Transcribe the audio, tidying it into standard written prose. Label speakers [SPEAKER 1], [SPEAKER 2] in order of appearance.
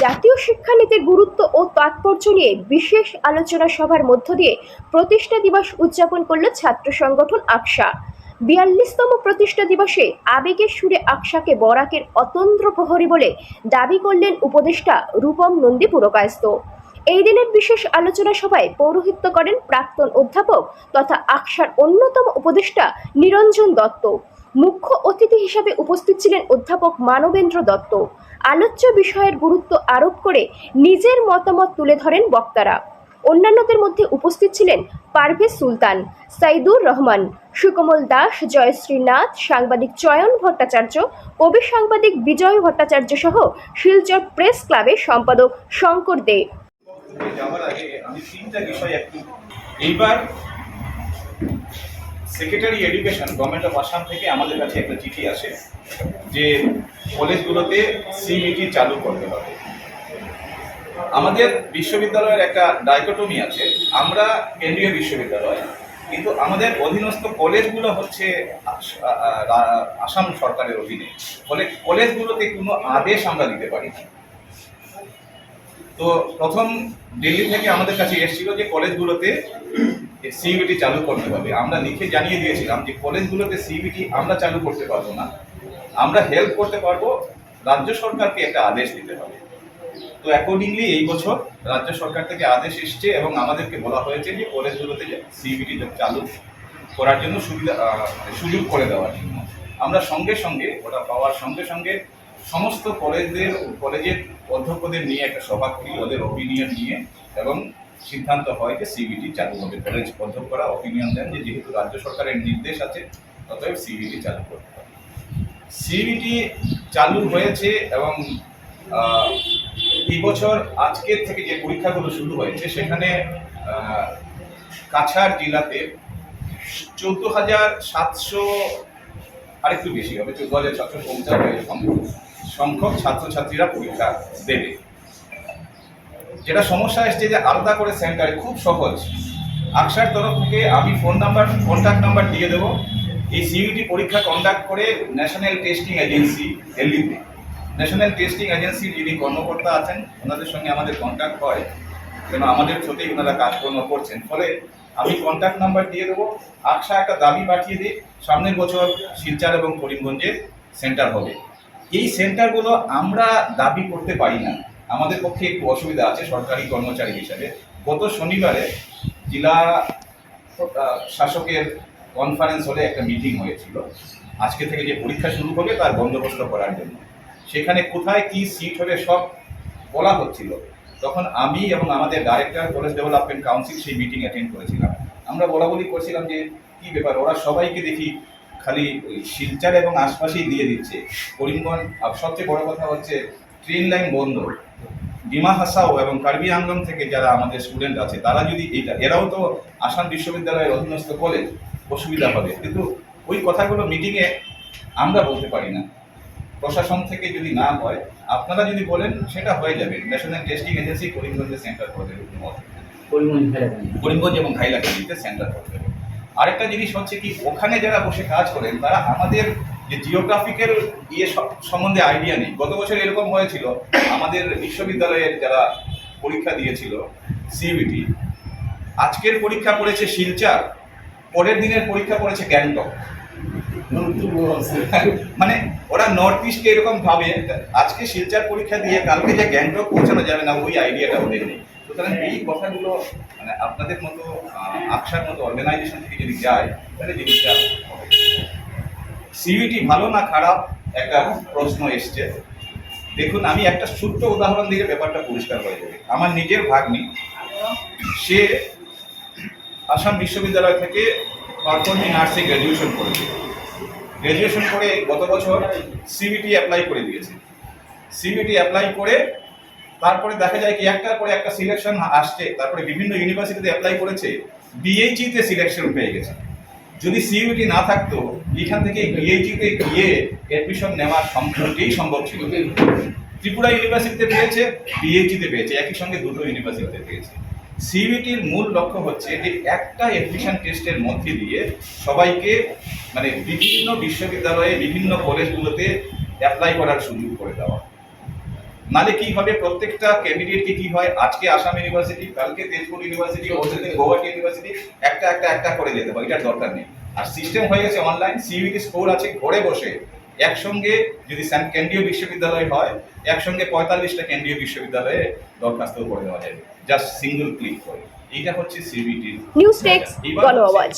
[SPEAKER 1] জাতীয় শিক্ষানীতির গুরুত্ব ও তাৎপর্য নিয়ে বিশেষ আলোচনা সভার মধ্য দিয়ে প্রতিষ্ঠা দিবস উদযাপন করল ছাত্র সংগঠন আকশা। ৪২তম প্রতিষ্ঠা দিবসে আবেগের সুরে আকশাকে বরাকের অতন্দ্র প্রহরী বলে দাবি করলেন উপদেষ্টা রূপম নন্দী পুরকায়স্থ। এই দিনের বিশেষ আলোচনা সভায় পৌরোহিত্য করেন প্রাক্তন অধ্যাপক তথা আকশার অন্যতম উপদেষ্টা নিরঞ্জন দত্ত। মুখ্য অতিথি হিসাবে উপস্থিত ছিলেন অধ্যাপক মানবেন্দ্র দত্ত। আলোচ্য বিষয়ের গুরুত্ব আরোপ করে নিজের মতামত তুলে ধরেন বক্তারা। অন্যান্যদের মধ্যে উপস্থিত ছিলেন পারভেজ সুলতান, সাইদুর রহমান, সুকমল দাস, জয়শ্রী নাথ, সাংবাদিক চয়ন ভট্টাচার্য, কবি সাংবাদিক বিজয় ভট্টাচার্য সহ শিলচর প্রেস ক্লাবের সম্পাদক শঙ্কর দে।
[SPEAKER 2] যাওয়ার আগে আমি তিনটা বিষয় এইবার secretary education government of Assam থেকে আমাদের কাছে একটা চিঠি আসে যে কলেজগুলোতে সিবিটি চালু করতে হবে। আমাদের বিশ্ববিদ্যালয়ের একটা ডাইকোটমি আছে, আমরা কেন্দ্রীয় বিশ্ববিদ্যালয়, কিন্তু আমাদের অধীনস্থ কলেজগুলো হচ্ছে আসাম সরকারের অধীনে। ফলে কলেজগুলোতে কোনো আদেশ আমরা দিতে পারি না। তো প্রথম দিল্লি থেকে আমাদের কাছে এসেছিল যে কলেজগুলোতে সিবিটি চালু করতে হবে। আমরা লিখে জানিয়ে দিয়েছিলাম যে কলেজগুলোতে সিবিটি আমরা চালু করতে পারবো না, আমরা হেল্প করতে পারবো, রাজ্য সরকারকে একটা আদেশ দিতে হবে। তো অ্যাকর্ডিংলি এই বছর রাজ্য সরকার থেকে আদেশ এসছে এবং আমাদেরকে বলা হয়েছে যে কলেজগুলোতে সিবিটি চালু করার জন্য সুযোগ করে দেওয়ার জন্য। আমরা সঙ্গে সঙ্গে ওটা পাওয়ার সঙ্গে সঙ্গে সমস্ত কলেজের অধ্যক্ষদের নিয়ে একটা সভা করি, ওদের ওপিনিয়ন নিয়ে, এবং সিদ্ধান্ত হয় যে সিবিটি চালু হবে। কলেজ অধ্যক্ষরা ওপিনিয়ন দেন যে যেহেতু রাজ্য সরকারের নির্দেশ আছে অতএব সিবিটি চালু করতে হবে। সিবিটি চালু হয়েছে এবং এই বছর আজকের থেকে যে পরীক্ষাগুলো শুরু হয়েছে সেখানে কাছাড় জেলাতে 14,700, আরেকটু বেশি হবে, 14,750 সংখ্যক ছাত্রছাত্রীরা পরীক্ষা দেবে। যেটা সমস্যা এসছে যে আলাদা করে সেন্টারে, খুব সহজ, আকশার তরফ থেকে আমি কন্ট্যাক্ট নাম্বার দিয়ে দেবো। এই সিইউটি পরীক্ষা কন্ডাক্ট করে ন্যাশনাল টেস্টিং এজেন্সি দিল্লিতে, ন্যাশনাল টেস্টিং এজেন্সির যিনি কর্মকর্তা আছেন ওনাদের সঙ্গে আমাদের কন্ট্যাক্ট হয়, কেন আমাদের থ্রুতেই ওনারা কাজকর্ম করছেন। ফলে আমি কন্ট্যাক্ট নাম্বার দিয়ে দেবো। আকশা একটা দাবি পাঠিয়ে দিই, সামনের বছর শিলচর এবং করিমগঞ্জে সেন্টার হবে। এই সেন্টারগুলো আমরা দাবি করতে পারি না, আমাদের পক্ষে একটু অসুবিধা আছে সরকারি কর্মচারী হিসাবে। গত শনিবারে জেলা শাসকের কনফারেন্স হলে একটা মিটিং হয়েছিল আজকে থেকে যে পরীক্ষা শুরু হবে তার বন্দোবস্ত করার জন্য। সেখানে কোথায় কি সিট হবে সব বলা হচ্ছিল। তখন আমি এবং আমাদের ডাইরেক্টর কলেজ ডেভেলপমেন্ট কাউন্সিল সেই মিটিং অ্যাটেন্ড করেছিলাম। আমরা বলাবলি করছিলাম যে কি ব্যাপার, ওরা সবাইকে দেখি খালি ওই শিলচর এবং আশপাশেই দিয়ে দিচ্ছে। করিমগঞ্জ, আর সবচেয়ে বড় কথা হচ্ছে ট্রেন লাইন বন্ধ। ডিমা হাসাও এবং কার্বি আংলং থেকে যারা আমাদের স্টুডেন্ট আছে তারা যদি এরাও তো আসাম বিশ্ববিদ্যালয়ের অধীনস্থ কলেজ, অসুবিধা হবে। কিন্তু ওই কথাগুলো মিটিংয়ে আমরা বলতে পারি না। প্রশাসন থেকে যদি না হয়, আপনারা যদি বলেন সেটা হয়ে যাবে। ন্যাশনাল টেস্টিং এজেন্সি করিমগঞ্জে সেন্টার করে দেবে, করিমগঞ্জ এবং হাইলাকান্দিতে সেন্টার করে দেবে। আরেকটা জিনিস হচ্ছে কি, ওখানে যারা বসে কাজ করেন তারা আমাদের যে জিওগ্রাফিক্যাল সম্বন্ধে আইডিয়া নেই। গত বছর এরকম হয়েছিল, আমাদের বিশ্ববিদ্যালয়ের যারা পরীক্ষা দিয়েছিল সিবিটি, আজকের পরীক্ষা পড়েছে শিলচর, পরের দিনের পরীক্ষা পড়েছে গ্যাংটক। মানে ওরা নর্থ ইস্টকে এরকম ভাবে আজকে শিলচর পরীক্ষা দিয়ে কালকে যে গ্যাংটক পৌঁছানো যাবে না, ওই আইডিয়াটা ওদের নেই। সুতরাং এই কথাগুলো মানে আপনাদের মতো আকশার মতো অর্গানাইজেশন থেকে যদি যায় তাহলে জিনিসটা সিইউটি ভালো না খারাপ একটা প্রশ্ন এসছে। দেখুন, আমি একটা ছোট্ট উদাহরণ দিয়ে ব্যাপারটা পরিষ্কার হয়ে যাবে। আমার নিজের ভাগ্নি, সে আসাম বিশ্ববিদ্যালয় থেকে পারফর্মিং আর্টসে গ্র্যাজুয়েশন করেছে। গ্র্যাজুয়েশন করে গত বছর সিবিটি অ্যাপ্লাই করে দিয়েছে। সিবিটি অ্যাপ্লাই করে তারপরে দেখা যায় কি একটার পরে একটা সিলেকশন আসছে, তারপরে বিভিন্ন ইউনিভার্সিটিতে অ্যাপ্লাই করেছে, বিএইচিতে সিলেকশন পেয়ে গেছে। যদি সিইউটি না থাকতো এখান থেকে বিএইচিতে গিয়ে অ্যাডমিশন নেওয়ার সম্ভব ছিল। ত্রিপুরা ইউনিভার্সিটিতে পেয়েছে, বিএইচিতে পেয়েছে, একই সঙ্গে দুটো ইউনিভার্সিটিতে পেয়েছে। সিইউটির মূল লক্ষ্য হচ্ছে যে একটা অ্যাডমিশন টেস্টের মধ্যে দিয়ে সবাইকে মানে বিভিন্ন বিশ্ববিদ্যালয়ে বিভিন্ন কলেজগুলোতে অ্যাপ্লাই করার সুযোগ করে দেওয়া। নালে কি হবে, প্রত্যেকটা ক্যান্ডিডেটকে কি হয়, আজকে আসাম ইউনিভার্সিটি, কালকে তেজপুর ইউনিভার্সিটি, পরশুদিন গৌহাটি ইউনিভার্সিটি, একটা করে যেতে হবে, এটার দরকার নেই। আর সিস্টেম হয়ে গেছে অনলাইন, সিইউটি স্কোর আছে, ঘরে বসে একসঙ্গে যদি কেন্দ্রীয় বিশ্ববিদ্যালয় হয়, একসঙ্গে 45টা কেন্দ্রীয় বিশ্ববিদ্যালয়ে দরখাস্ত করে দেওয়া যাবে, জাস্ট সিঙ্গল ক্লিক করে। এইটা হচ্ছে সিবিটির
[SPEAKER 1] নিউজ টেক্স গণ আওয়াজ।